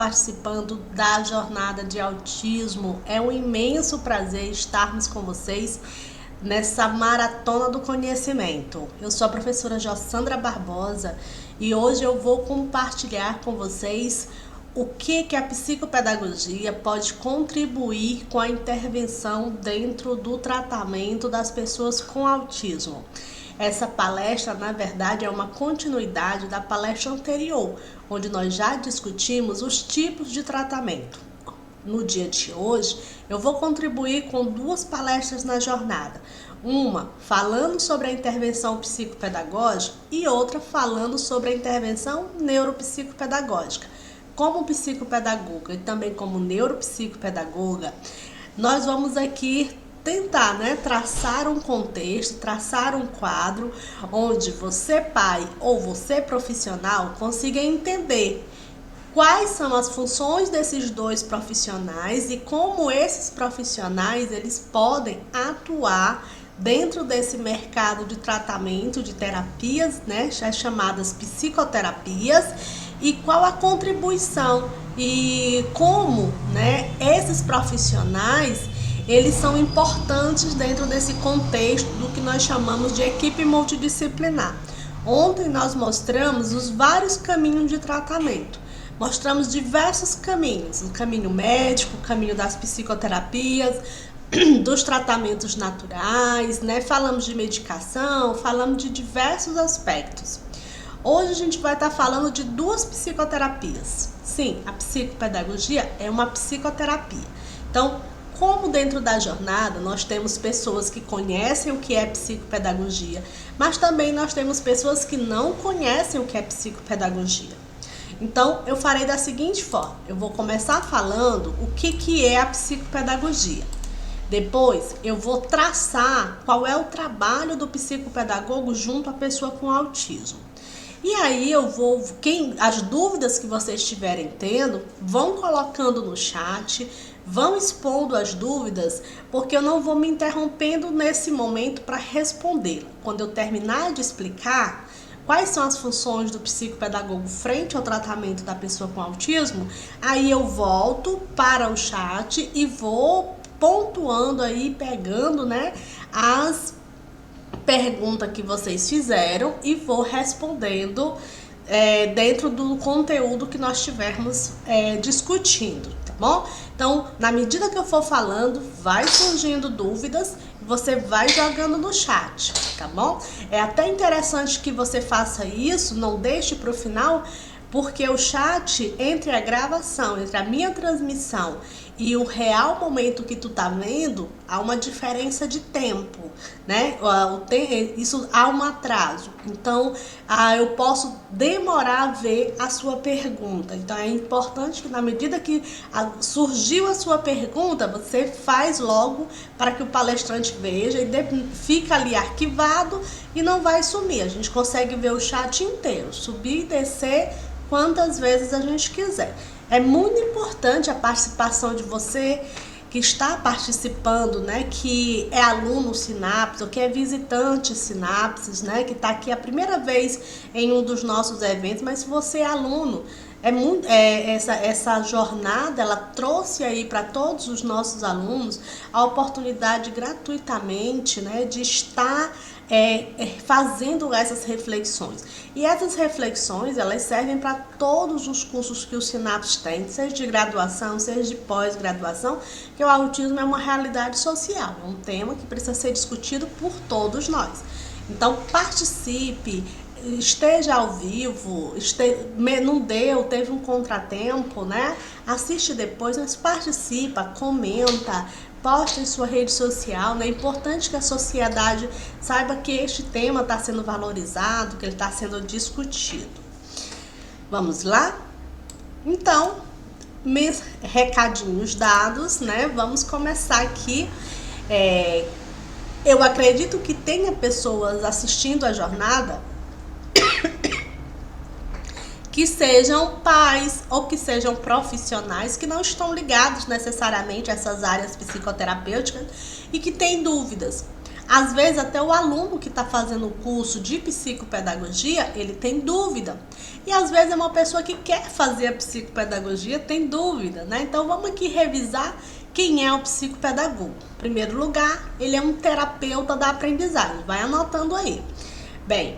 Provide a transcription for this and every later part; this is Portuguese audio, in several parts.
participando da jornada de autismo. É um imenso prazer estarmos com vocês nessa maratona do conhecimento. Eu sou a professora Jossandra Barbosa e hoje eu vou compartilhar com vocês o que a psicopedagogia pode contribuir com a intervenção dentro do tratamento das pessoas com autismo. Essa palestra, na verdade, é uma continuidade da palestra anterior, onde nós já discutimos os tipos de tratamento. No dia de hoje, eu vou contribuir com duas palestras na jornada. Uma falando sobre a intervenção psicopedagógica e outra falando sobre a intervenção neuropsicopedagógica. Como psicopedagoga e também como neuropsicopedagoga, nós vamos aqui tentar, traçar um contexto, traçar um quadro onde você, pai ou você, profissional, consiga entender quais são as funções desses dois profissionais e como esses profissionais eles podem atuar dentro desse mercado de tratamento de terapias, chamadas psicoterapias, e qual a contribuição e como, esses profissionais eles são importantes dentro desse contexto do que nós chamamos de equipe multidisciplinar. Ontem nós mostramos os vários caminhos de tratamento. Mostramos diversos caminhos, o caminho médico, o caminho das psicoterapias, dos tratamentos naturais, falamos de medicação, falamos de diversos aspectos. Hoje a gente vai estar falando de duas psicoterapias. Sim, a psicopedagogia é uma psicoterapia. Então, como dentro da jornada nós temos pessoas que conhecem o que é psicopedagogia, mas também nós temos pessoas que não conhecem o que é psicopedagogia. Então, eu farei da seguinte forma, eu vou começar falando o que é a psicopedagogia. Depois, eu vou traçar qual é o trabalho do psicopedagogo junto à pessoa com autismo. E aí as dúvidas que vocês estiverem tendo, vão colocando no chat, vão expondo as dúvidas, porque eu não vou me interrompendo nesse momento para respondê-la. Quando eu terminar de explicar quais são as funções do psicopedagogo frente ao tratamento da pessoa com autismo, aí eu volto para o chat e vou pontuando aí, pegando, as perguntas que vocês fizeram e vou respondendo dentro do conteúdo que nós estivermos discutindo, tá bom? Então, na medida que eu for falando, vai surgindo dúvidas, você vai jogando no chat, tá bom? É até interessante que você faça isso, não deixe para o final, porque o chat, entre a gravação, entre a minha transmissão e o real momento que tu tá vendo, há uma diferença de tempo, Isso há um atraso. Então, eu posso demorar a ver a sua pergunta. Então, é importante que na medida que surgiu a sua pergunta, você faz logo para que o palestrante veja e fica ali arquivado e não vai sumir. A gente consegue ver o chat inteiro, subir e descer quantas vezes a gente quiser. É muito importante a participação de você que está participando, que é aluno Sinapse ou que é visitante Sinapses, que está aqui a primeira vez em um dos nossos eventos, mas se você é aluno, essa jornada ela trouxe aí para todos os nossos alunos a oportunidade gratuitamente, de estar fazendo essas reflexões. E essas reflexões, elas servem para todos os cursos que o Sinapse tem, seja de graduação, seja de pós-graduação, que o autismo é uma realidade social, é um tema que precisa ser discutido por todos nós. Então, participe, esteja ao vivo, teve um contratempo, assiste depois, mas participa, comenta, posta em sua rede social. É importante que a sociedade saiba que este tema está sendo valorizado, que ele está sendo discutido. Vamos lá? Então, meus recadinhos dados, vamos começar aqui. Eu acredito que tenha pessoas assistindo a jornada que sejam pais ou que sejam profissionais que não estão ligados necessariamente a essas áreas psicoterapêuticas e que têm dúvidas. Às vezes até o aluno que está fazendo o curso de psicopedagogia, ele tem dúvida. E às vezes é uma pessoa que quer fazer a psicopedagogia, tem dúvida, né? Então vamos aqui revisar quem é o psicopedagogo. Em primeiro lugar, ele é um terapeuta da aprendizagem. Vai anotando aí. Bem,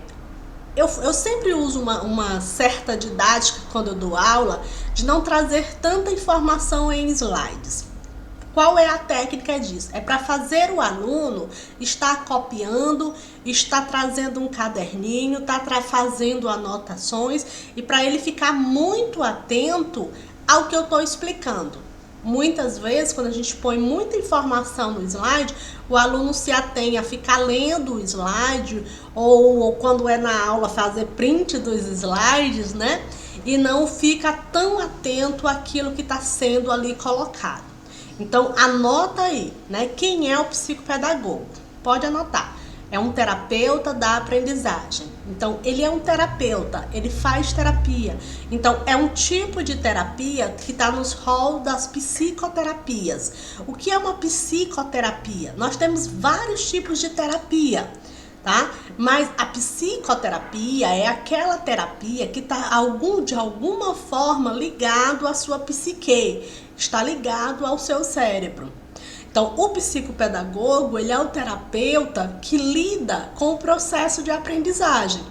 eu sempre uso uma certa didática quando eu dou aula de não trazer tanta informação em slides. Qual é a técnica disso? É para fazer o aluno estar copiando, estar trazendo um caderninho, fazendo anotações e para ele ficar muito atento ao que eu estou explicando. Muitas vezes, quando a gente põe muita informação no slide, o aluno se atém a ficar lendo o slide ou quando é na aula fazer print dos slides, né? E não fica tão atento àquilo que está sendo ali colocado. Então, anota aí, né? Quem é o psicopedagogo? Pode anotar. É um terapeuta da aprendizagem. Então, ele é um terapeuta, ele faz terapia. Então, é um tipo de terapia que está nos rol das psicoterapias. O que é uma psicoterapia? Nós temos vários tipos de terapia, tá? Mas a psicoterapia é aquela terapia que está de alguma forma ligado à sua psique, está ligado ao seu cérebro. Então, o psicopedagogo, ele é o terapeuta que lida com o processo de aprendizagem.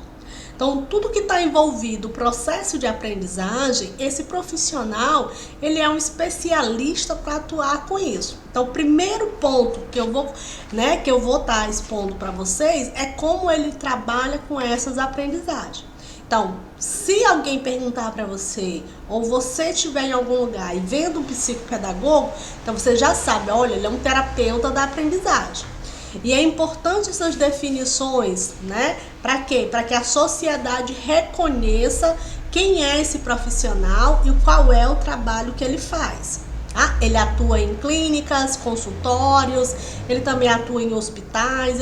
Então, tudo que está envolvido no processo de aprendizagem, esse profissional, ele é um especialista para atuar com isso. Então, o primeiro ponto que eu vou estar expondo para vocês é como ele trabalha com essas aprendizagens. Então, se alguém perguntar para você, ou você estiver em algum lugar e vendo um psicopedagogo, então você já sabe, olha, ele é um terapeuta da aprendizagem. E é importante essas definições, né? Para quê? Para que a sociedade reconheça quem é esse profissional e qual é o trabalho que ele faz. Ele atua em clínicas, consultórios, ele também atua em hospitais,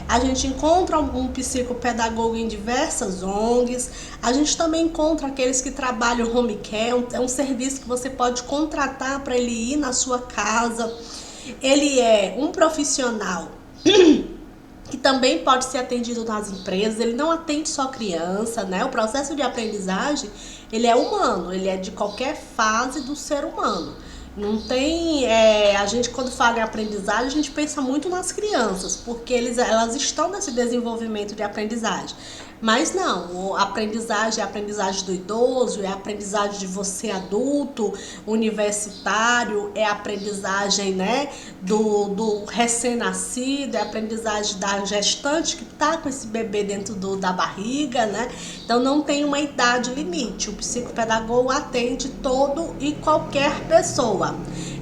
a gente encontra um psicopedagogo em diversas ONGs, a gente também encontra aqueles que trabalham home care, é um serviço que você pode contratar para ele ir na sua casa. Ele é um profissional que também pode ser atendido nas empresas, ele não atende só criança, né? O processo de aprendizagem, ele é humano, ele é de qualquer fase do ser humano. Não tem, a gente quando fala em aprendizagem, a gente pensa muito nas crianças, porque elas estão nesse desenvolvimento de aprendizagem. Mas não, a aprendizagem é a aprendizagem do idoso, é a aprendizagem de você adulto, universitário, é a aprendizagem, né, do recém-nascido, é a aprendizagem da gestante que está com esse bebê dentro da barriga, né? Então não tem uma idade limite, o psicopedagogo atende todo e qualquer pessoa.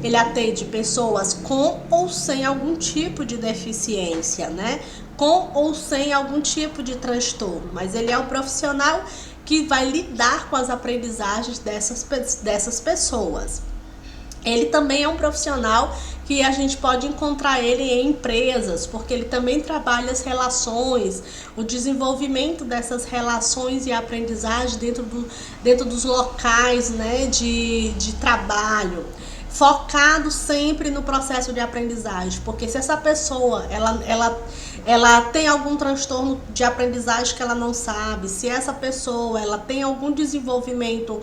Ele atende pessoas com ou sem algum tipo de deficiência, né? Com ou sem algum tipo de transtorno, mas ele é um profissional que vai lidar com as aprendizagens dessas pessoas. Ele também é um profissional que a gente pode encontrar ele em empresas, porque ele também trabalha as relações, o desenvolvimento dessas relações e aprendizagem dentro dos locais, né, de trabalho, focado sempre no processo de aprendizagem, porque se essa pessoa ela tem algum transtorno de aprendizagem que ela não sabe, se essa pessoa ela tem algum desenvolvimento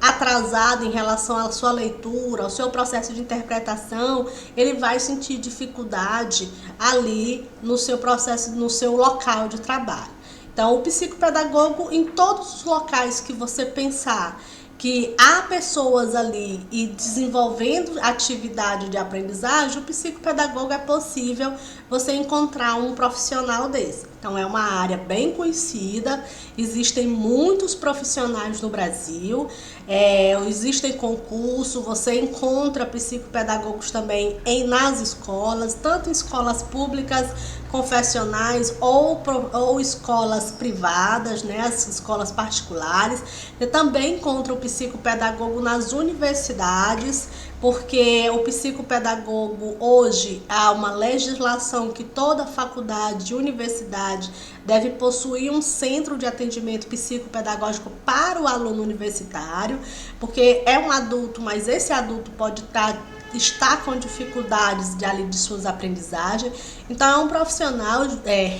atrasado em relação à sua leitura, ao seu processo de interpretação, ele vai sentir dificuldade ali no seu processo, no seu local de trabalho. Então, o psicopedagogo, em todos os locais que você pensar que há pessoas ali e desenvolvendo atividade de aprendizagem, o psicopedagogo é possível você encontrar um profissional desse. Então é uma área bem conhecida, existem muitos profissionais no Brasil, existem concursos, você encontra psicopedagogos também nas escolas, tanto em escolas públicas, confessionais ou escolas privadas, né, as escolas particulares. Você também encontra o psicopedagogo nas universidades, porque o psicopedagogo hoje há uma legislação que toda faculdade e universidade deve possuir um centro de atendimento psicopedagógico para o aluno universitário, porque é um adulto, mas esse adulto pode estar está com dificuldades de suas aprendizagens. Então é um profissional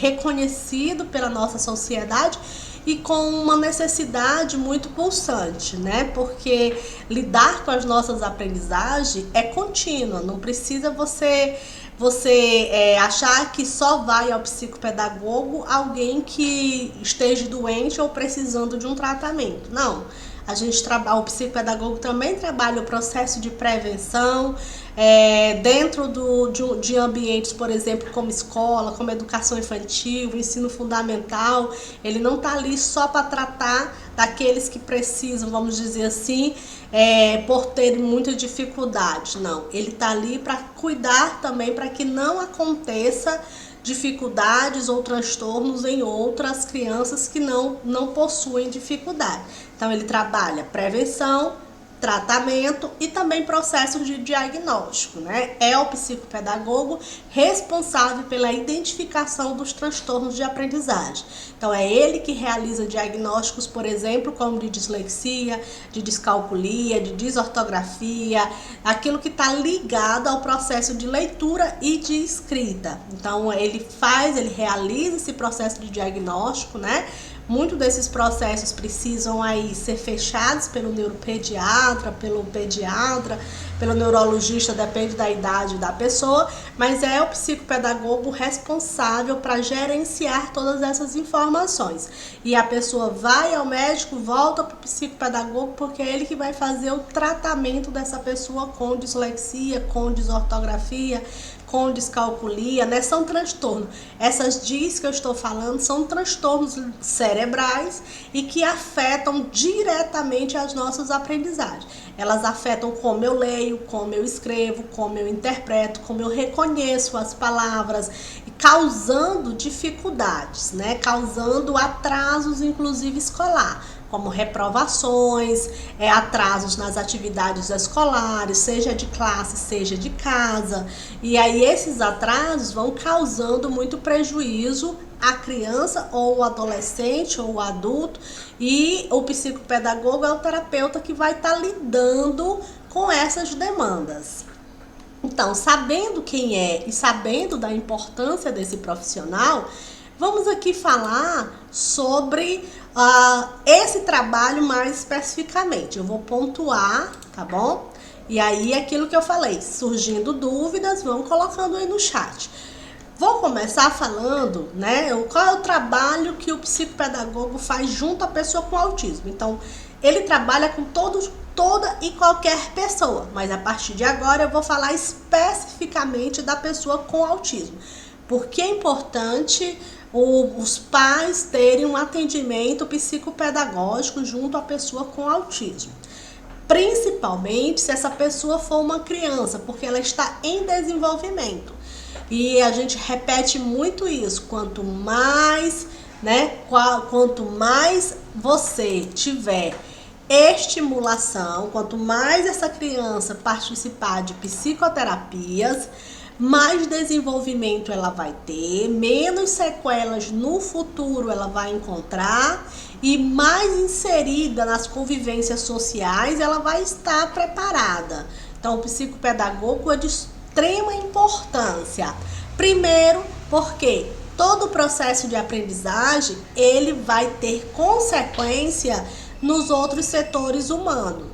reconhecido pela nossa sociedade e com uma necessidade muito pulsante, né? Porque lidar com as nossas aprendizagens é contínua, não precisa você achar que só vai ao psicopedagogo alguém que esteja doente ou precisando de um tratamento. Não. O psicopedagogo também trabalha o processo de prevenção dentro de ambientes, por exemplo, como escola, como educação infantil, ensino fundamental. Ele não está ali só para tratar daqueles que precisam, vamos dizer assim, por terem muita dificuldade. Não, ele está ali para cuidar também para que não aconteça dificuldades ou transtornos em outras crianças que não possuem dificuldade. Então ele trabalha prevenção, tratamento e também processos de diagnóstico, né? É o psicopedagogo responsável pela identificação dos transtornos de aprendizagem. Então é ele que realiza diagnósticos, por exemplo, como de dislexia, de descalculia, de desortografia, aquilo que está ligado ao processo de leitura e de escrita. Então ele realiza esse processo de diagnóstico, né? Muitos desses processos precisam aí ser fechados pelo neuropediatra, pelo pediatra, pelo neurologista, depende da idade da pessoa, mas é o psicopedagogo responsável para gerenciar todas essas informações. E a pessoa vai ao médico, volta para o psicopedagogo, porque é ele que vai fazer o tratamento dessa pessoa com dislexia, com desortografia, com descalculia, né? São transtornos. Essas DIS que eu estou falando são transtornos cerebrais e que afetam diretamente as nossas aprendizagens. Elas afetam como eu leio, como eu escrevo, como eu interpreto, como eu reconheço as palavras, causando dificuldades, né? Causando atrasos, inclusive escolar, como reprovações, atrasos nas atividades escolares, seja de classe, seja de casa. E aí esses atrasos vão causando muito prejuízo à criança ou o adolescente ou o adulto, e o psicopedagogo é o terapeuta que vai estar lidando com essas demandas. Então, sabendo quem é e sabendo da importância desse profissional, vamos aqui falar sobre esse trabalho mais especificamente. Eu vou pontuar, tá bom? E aí, aquilo que eu falei, surgindo dúvidas, vão colocando aí no chat. Vou começar falando, né, qual é o trabalho que o psicopedagogo faz junto à pessoa com autismo. Então, ele trabalha com toda e qualquer pessoa, mas a partir de agora eu vou falar especificamente da pessoa com autismo. Porque é importante os pais terem um atendimento psicopedagógico junto à pessoa com autismo. Principalmente se essa pessoa for uma criança, porque ela está em desenvolvimento. E a gente repete muito isso, quanto mais você tiver estimulação, quanto mais essa criança participar de psicoterapias, mais desenvolvimento ela vai ter, menos sequelas no futuro ela vai encontrar e mais inserida nas convivências sociais ela vai estar preparada. Então, o psicopedagogo é de extrema importância. Primeiro, porque todo o processo de aprendizagem ele vai ter consequência nos outros setores humanos.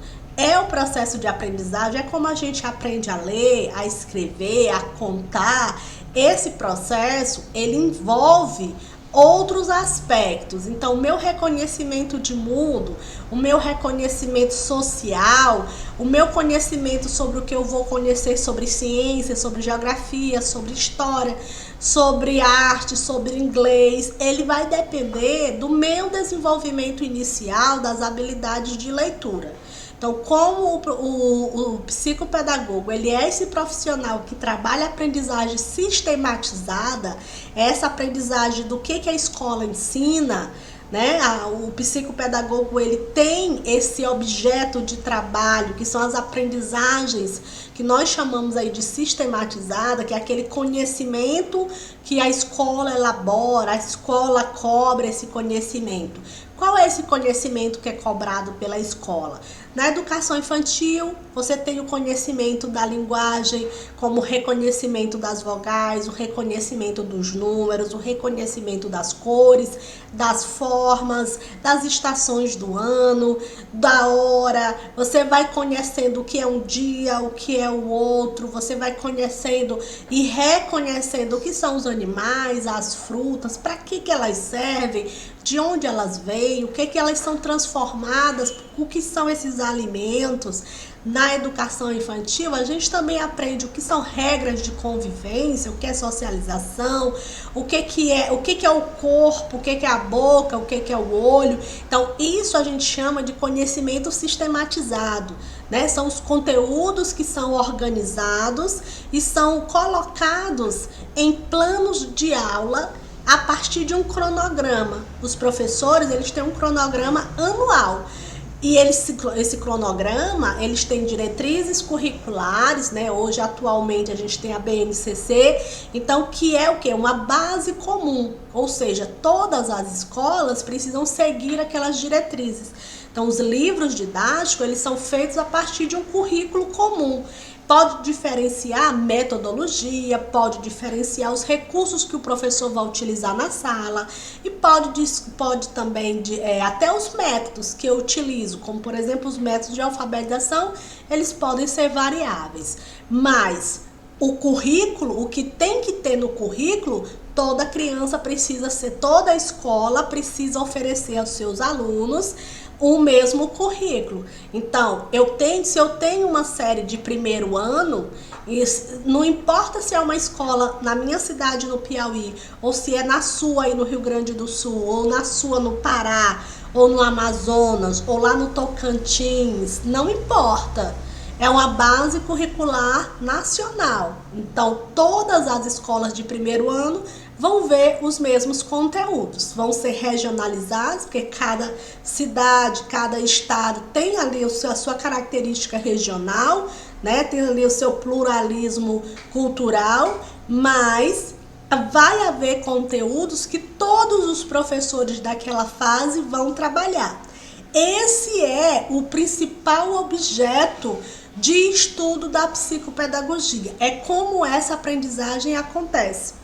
O processo de aprendizagem, é como a gente aprende a ler, a escrever, a contar. Esse processo, ele envolve outros aspectos. Então, o meu reconhecimento de mundo, o meu reconhecimento social, o meu conhecimento sobre o que eu vou conhecer sobre ciência, sobre geografia, sobre história, sobre arte, sobre inglês, ele vai depender do meu desenvolvimento inicial das habilidades de leitura. Então, como o psicopedagogo, ele é esse profissional que trabalha a aprendizagem sistematizada, essa aprendizagem do que a escola ensina, né? O psicopedagogo, ele tem esse objeto de trabalho, que são as aprendizagens que nós chamamos aí de sistematizada, que é aquele conhecimento que a escola elabora, a escola cobra esse conhecimento. Qual é esse conhecimento que é cobrado pela escola? Na educação infantil, você tem o conhecimento da linguagem, como o reconhecimento das vogais, o reconhecimento dos números, o reconhecimento das cores, das formas, das estações do ano, da hora. Você vai conhecendo o que é um dia, o que é o outro, você vai conhecendo e reconhecendo o que são os animais, as frutas, para que elas servem, de onde elas veem, o que elas são transformadas, o que são esses alimentos. Na educação infantil, a gente também aprende o que são regras de convivência, o que é socialização, o que é o corpo, o que é a boca, o que é o olho. Então, isso a gente chama de conhecimento sistematizado, né? São os conteúdos que são organizados e são colocados em planos de aula a partir de um cronograma. Os professores, eles têm um cronograma anual. E esse cronograma, eles têm diretrizes curriculares, né? Hoje, atualmente, a gente tem a BNCC, então, que é o quê? Uma base comum, ou seja, todas as escolas precisam seguir aquelas diretrizes. Então, os livros didáticos, eles são feitos a partir de um currículo comum. Pode diferenciar a metodologia, pode diferenciar os recursos que o professor vai utilizar na sala e pode também até os métodos que eu utilizo, como por exemplo os métodos de alfabetização, eles podem ser variáveis. Mas o currículo, o que tem que ter no currículo, toda criança precisa ser, toda escola precisa oferecer aos seus alunos o mesmo currículo. Então, se eu tenho uma série de primeiro ano, não importa se é uma escola na minha cidade no Piauí, ou se é na sua aí no Rio Grande do Sul, ou na sua no Pará, ou no Amazonas, ou lá no Tocantins, não importa. É uma base curricular nacional. Então, todas as escolas de primeiro ano vão ver os mesmos conteúdos. Vão ser regionalizados, porque cada cidade, cada estado tem ali a sua característica regional, né? Tem ali o seu pluralismo cultural, mas vai haver conteúdos que todos os professores daquela fase vão trabalhar. Esse é o principal objeto de estudo da psicopedagogia. É como essa aprendizagem acontece.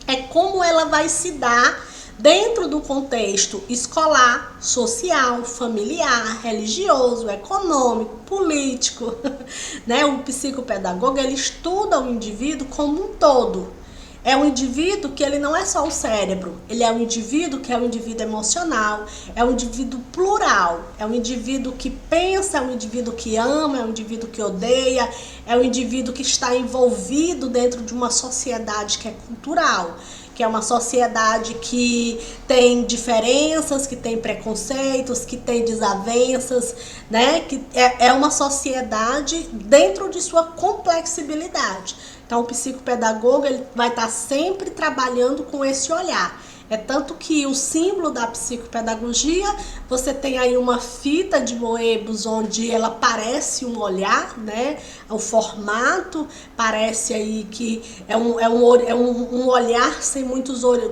É como ela vai se dar dentro do contexto escolar, social, familiar, religioso, econômico, político, né? O psicopedagogo, ele estuda o indivíduo como um todo. É um indivíduo que ele não é só o cérebro, ele é um indivíduo que é um indivíduo emocional, é um indivíduo plural, é um indivíduo que pensa, é um indivíduo que ama, é um indivíduo que odeia, é um indivíduo que está envolvido dentro de uma sociedade que é cultural, que é uma sociedade que tem diferenças, que tem preconceitos, que tem desavenças, né? Que é uma sociedade dentro de sua complexibilidade. Então, o psicopedagogo, ele vai estar sempre trabalhando com esse olhar. É tanto que o símbolo da psicopedagogia, você tem aí uma fita de Moebius onde ela parece um olhar, né? O formato parece aí que é um olhar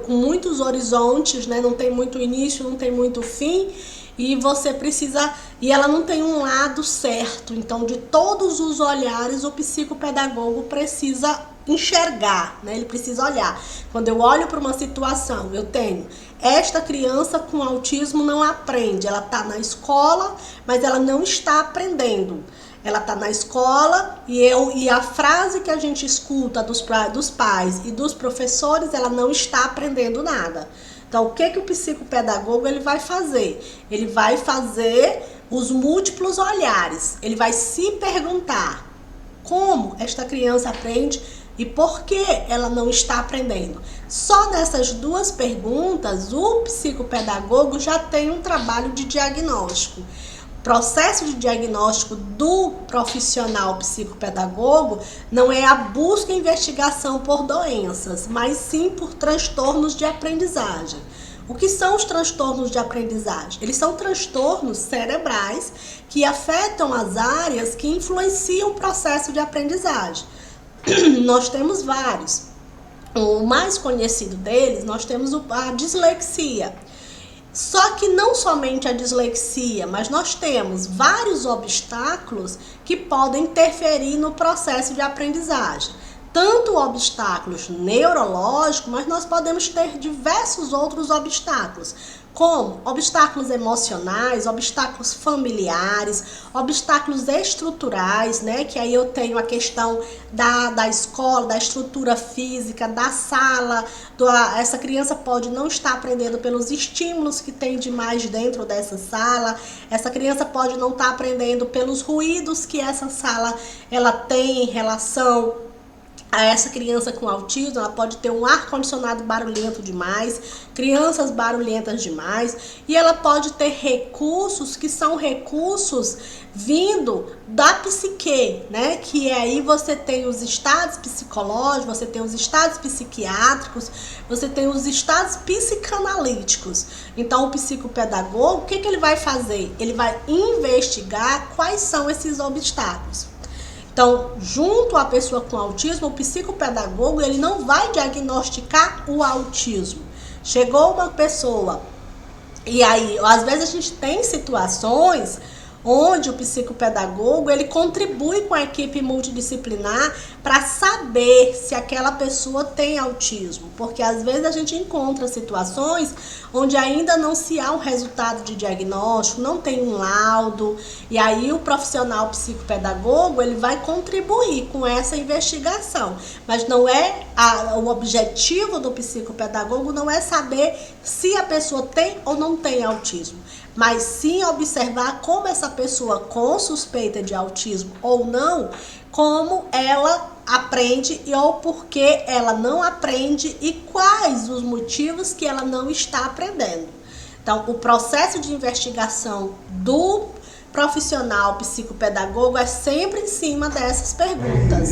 com muitos horizontes, né? Não tem muito início, não tem muito fim. E você precisa, e ela não tem um lado certo. Então, de todos os olhares, o psicopedagogo precisa enxergar, né? Ele precisa olhar. Quando eu olho para uma situação, eu tenho esta criança com autismo não aprende, ela está na escola, mas ela não está aprendendo. Ela está na escola e a frase que a gente escuta dos pais e dos professores, ela não está aprendendo nada. Então, o que o psicopedagogo ele vai fazer? Ele vai fazer os múltiplos olhares. Ele vai se perguntar como esta criança aprende e por que ela não está aprendendo. Só nessas duas perguntas, o psicopedagogo já tem um trabalho de diagnóstico. Processo de diagnóstico do profissional psicopedagogo não é a busca e investigação por doenças, mas sim por transtornos de aprendizagem. O que são os transtornos de aprendizagem? Eles são transtornos cerebrais que afetam as áreas que influenciam o processo de aprendizagem. Nós temos vários. O mais conhecido deles, nós temos a dislexia. Só que não somente a dislexia, mas nós temos vários obstáculos que podem interferir no processo de aprendizagem. Tanto obstáculos neurológicos, mas nós podemos ter diversos outros obstáculos, como obstáculos emocionais, obstáculos familiares, obstáculos estruturais, né? Que aí eu tenho a questão da escola, da estrutura física, da sala. Essa criança pode não estar aprendendo pelos estímulos que tem demais dentro dessa sala. Essa criança pode não estar aprendendo pelos ruídos que essa sala ela tem em relação a essa criança com autismo. Ela pode ter um ar-condicionado barulhento demais, crianças barulhentas demais, e ela pode ter recursos que são recursos vindo da psique, né? Que aí você tem os estados psicológicos, você tem os estados psiquiátricos, você tem os estados psicanalíticos. Então o psicopedagogo, o que ele vai fazer? Ele vai investigar quais são esses obstáculos. Então, junto à pessoa com autismo, o psicopedagogo ele não vai diagnosticar o autismo. Chegou uma pessoa, e aí, às vezes a gente tem situações onde o psicopedagogo ele contribui com a equipe multidisciplinar para saber se aquela pessoa tem autismo, porque às vezes a gente encontra situações onde ainda não se há um resultado de diagnóstico, não tem um laudo, e aí o profissional psicopedagogo ele vai contribuir com essa investigação, mas não é o objetivo do psicopedagogo não é saber se a pessoa tem ou não tem autismo, mas sim observar como essa pessoa com suspeita de autismo ou não, como ela aprende ou por que ela não aprende e quais os motivos que ela não está aprendendo. Então, o processo de investigação do profissional psicopedagogo é sempre em cima dessas perguntas.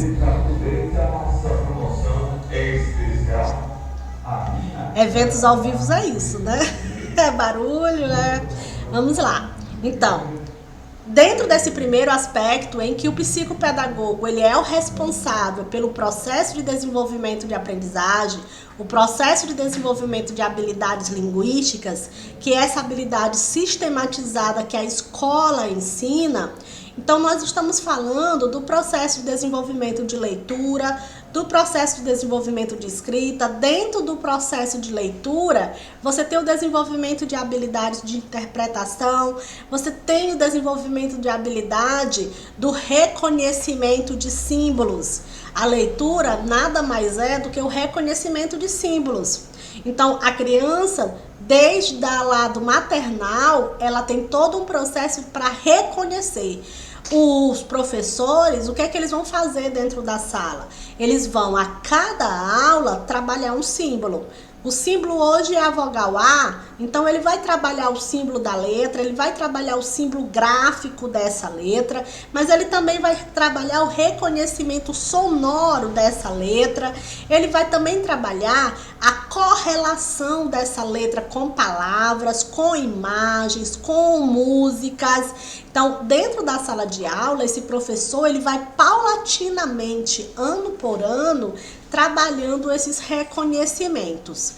Eventos ao vivo é isso, né? É barulho, né? Vamos lá. Então, dentro desse primeiro aspecto em que o psicopedagogo ele é o responsável pelo processo de desenvolvimento de aprendizagem, o processo de desenvolvimento de habilidades linguísticas, que é essa habilidade sistematizada que a escola ensina. Então, nós estamos falando do processo de desenvolvimento de leitura, do processo de desenvolvimento de escrita. Dentro do processo de leitura, você tem o desenvolvimento de habilidades de interpretação, você tem o desenvolvimento de habilidade do reconhecimento de símbolos. A leitura nada mais é do que o reconhecimento de símbolos. Então, a criança, desde o lado maternal, ela tem todo um processo para reconhecer. Os professores, o que é que eles vão fazer dentro da sala? Eles vão, a cada aula, trabalhar um símbolo. O símbolo hoje é a vogal A, então ele vai trabalhar o símbolo da letra, ele vai trabalhar o símbolo gráfico dessa letra, mas ele também vai trabalhar o reconhecimento sonoro dessa letra, ele vai também trabalhar a correlação dessa letra com palavras, com imagens, com músicas. Então, dentro da sala de aula, esse professor ele vai paulatinamente, ano por ano, trabalhando esses reconhecimentos.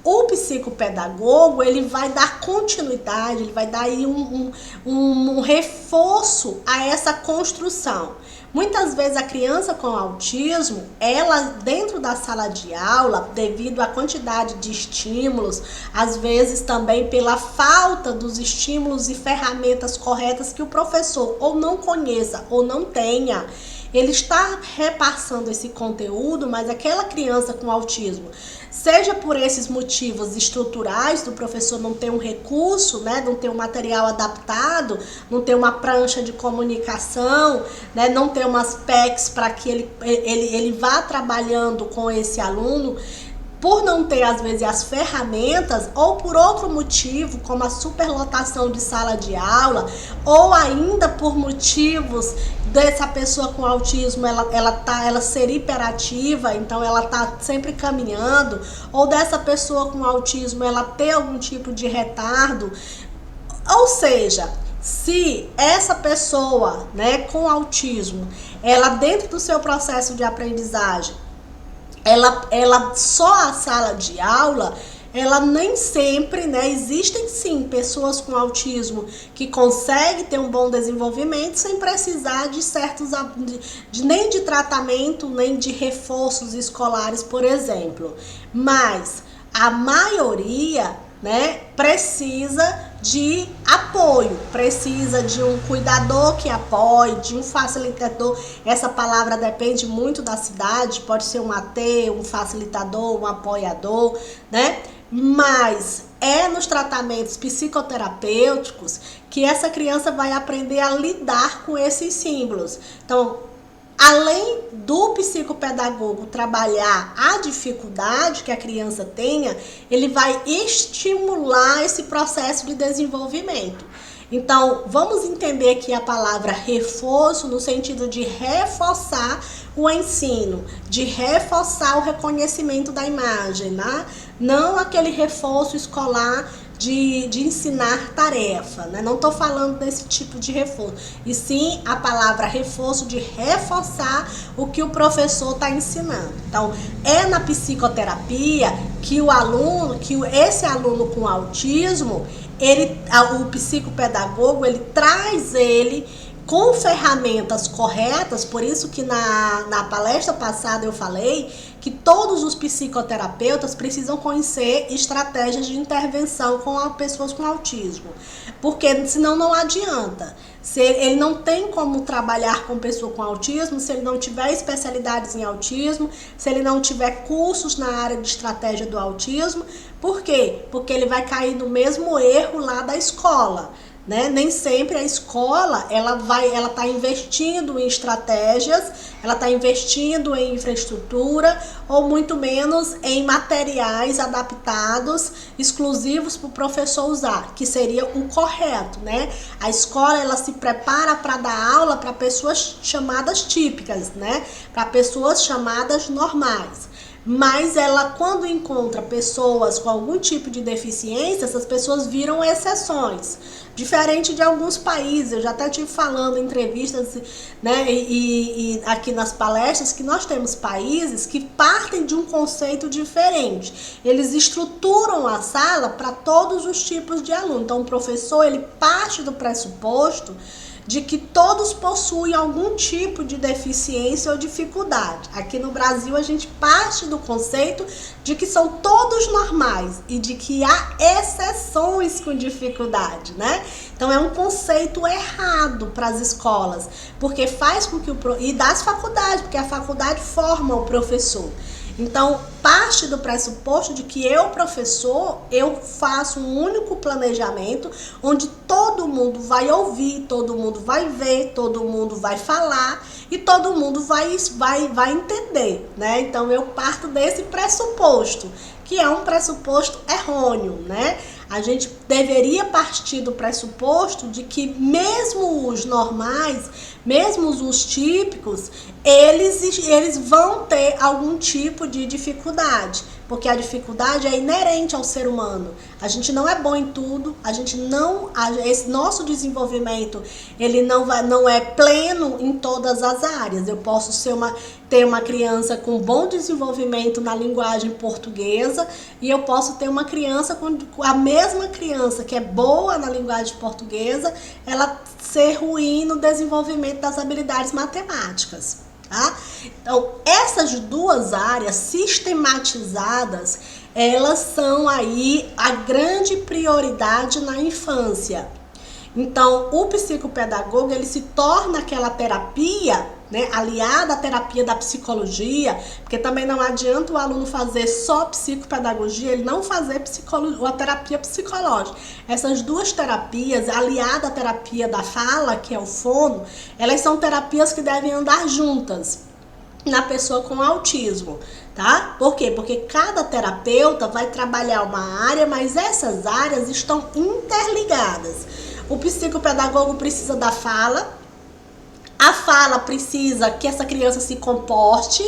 O psicopedagogo ele vai dar continuidade, ele vai dar aí um reforço a essa construção. Muitas vezes a criança com autismo, ela dentro da sala de aula, devido à quantidade de estímulos, às vezes também pela falta dos estímulos e ferramentas corretas que o professor ou não conheça ou não tenha, ele está repassando esse conteúdo, mas aquela criança com autismo, seja por esses motivos estruturais do professor não ter um recurso, né, não ter um material adaptado, não ter uma prancha de comunicação, né, não ter umas PECs para que ele vá trabalhando com esse aluno, por não ter às vezes as ferramentas ou por outro motivo, como a superlotação de sala de aula, ou ainda por motivos dessa pessoa com autismo ela ser hiperativa, então ela tá sempre caminhando, ou dessa pessoa com autismo ela ter algum tipo de retardo. Ou seja, se essa pessoa, né, com autismo, ela dentro do seu processo de aprendizagem, ela só a sala de aula, ela nem sempre, né, existem sim pessoas com autismo que conseguem ter um bom desenvolvimento sem precisar de certos, nem de tratamento, nem de reforços escolares, por exemplo. Mas a maioria, né, precisa de apoio, precisa de um cuidador que apoie, de um facilitador. Essa palavra depende muito da cidade, pode ser um AT, um facilitador, um apoiador, né? Mas é nos tratamentos psicoterapêuticos que essa criança vai aprender a lidar com esses símbolos. Então, além do psicopedagogo trabalhar a dificuldade que a criança tenha, ele vai estimular esse processo de desenvolvimento. Então, vamos entender que a palavra reforço no sentido de reforçar o ensino, de reforçar o reconhecimento da imagem, né? Não aquele reforço escolar de ensinar tarefa, né? Não estou falando desse tipo de reforço, e sim a palavra reforço de reforçar o que o professor está ensinando. Então, é na psicoterapia que o aluno, que esse aluno com autismo, o psicopedagogo, ele traz ele com ferramentas corretas. Por isso que na palestra passada eu falei que todos os psicoterapeutas precisam conhecer estratégias de intervenção com pessoas com autismo, porque senão não adianta. Se ele não tem como trabalhar com pessoa com autismo, se ele não tiver especialidades em autismo, se ele não tiver cursos na área de estratégia do autismo. Por quê? Porque ele vai cair no mesmo erro lá da escola. Né? Nem sempre a escola ela está investindo em estratégias, ela está investindo em infraestrutura, ou muito menos em materiais adaptados, exclusivos para o professor usar, que seria o correto, né? A escola ela se prepara para dar aula para pessoas chamadas típicas, né? Para pessoas chamadas normais. Mas ela, quando encontra pessoas com algum tipo de deficiência, essas pessoas viram exceções. Diferente de alguns países, eu já até estive falando em entrevistas, né, e aqui nas palestras, que nós temos países que partem de um conceito diferente. Eles estruturam a sala para todos os tipos de aluno. Então, o professor, ele parte do pressuposto de que todos possuem algum tipo de deficiência ou dificuldade. Aqui no Brasil, a gente parte do conceito de que são todos normais e de que há exceções com dificuldade, né? Então, é um conceito errado para as escolas, porque faz com que e das faculdades, porque a faculdade forma o professor. Então, parte do pressuposto de que eu, professor, eu faço um único planejamento onde todo mundo vai ouvir, todo mundo vai ver, todo mundo vai falar e todo mundo vai entender, né? Então, eu parto desse pressuposto, que é um pressuposto errôneo, né? A gente deveria partir do pressuposto de que mesmo os normais, mesmo os típicos, eles vão ter algum tipo de dificuldade, porque a dificuldade é inerente ao ser humano. A gente não é bom em tudo, esse nosso desenvolvimento, ele não é pleno em todas as áreas. Eu posso ter uma criança com bom desenvolvimento na linguagem portuguesa e eu posso ter uma criança com a mesma criança que é boa na linguagem portuguesa, ela ser ruim no desenvolvimento das habilidades matemáticas. Tá? Então, essas duas áreas sistematizadas, elas são aí a grande prioridade na infância. Então, o psicopedagogo, ele se torna aquela terapia, né, aliada à terapia da psicologia, porque também não adianta o aluno fazer só psicopedagogia, ele não fazer a terapia psicológica. Essas duas terapias, aliada à terapia da fala, que é o fono, elas são terapias que devem andar juntas na pessoa com autismo, tá? Por quê? Porque cada terapeuta vai trabalhar uma área, mas essas áreas estão interligadas. O psicopedagogo precisa da fala, a fala precisa que essa criança se comporte,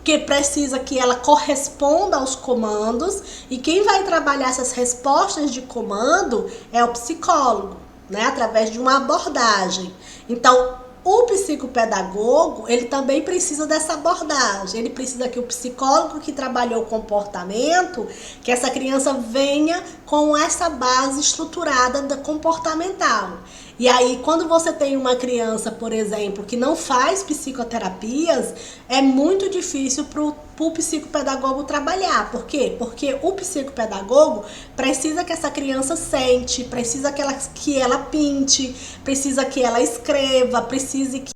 que precisa que ela corresponda aos comandos, e quem vai trabalhar essas respostas de comando é o psicólogo, né? Através de uma abordagem. Então, o psicopedagogo, ele também precisa dessa abordagem. Ele precisa que o psicólogo que trabalhou o comportamento, que essa criança venha com essa base estruturada da comportamental. E aí, quando você tem uma criança, por exemplo, que não faz psicoterapias, é muito difícil para o psicopedagogo trabalhar. Por quê? Porque o psicopedagogo precisa que essa criança sente, precisa que ela pinte, precisa que ela escreva, precisa que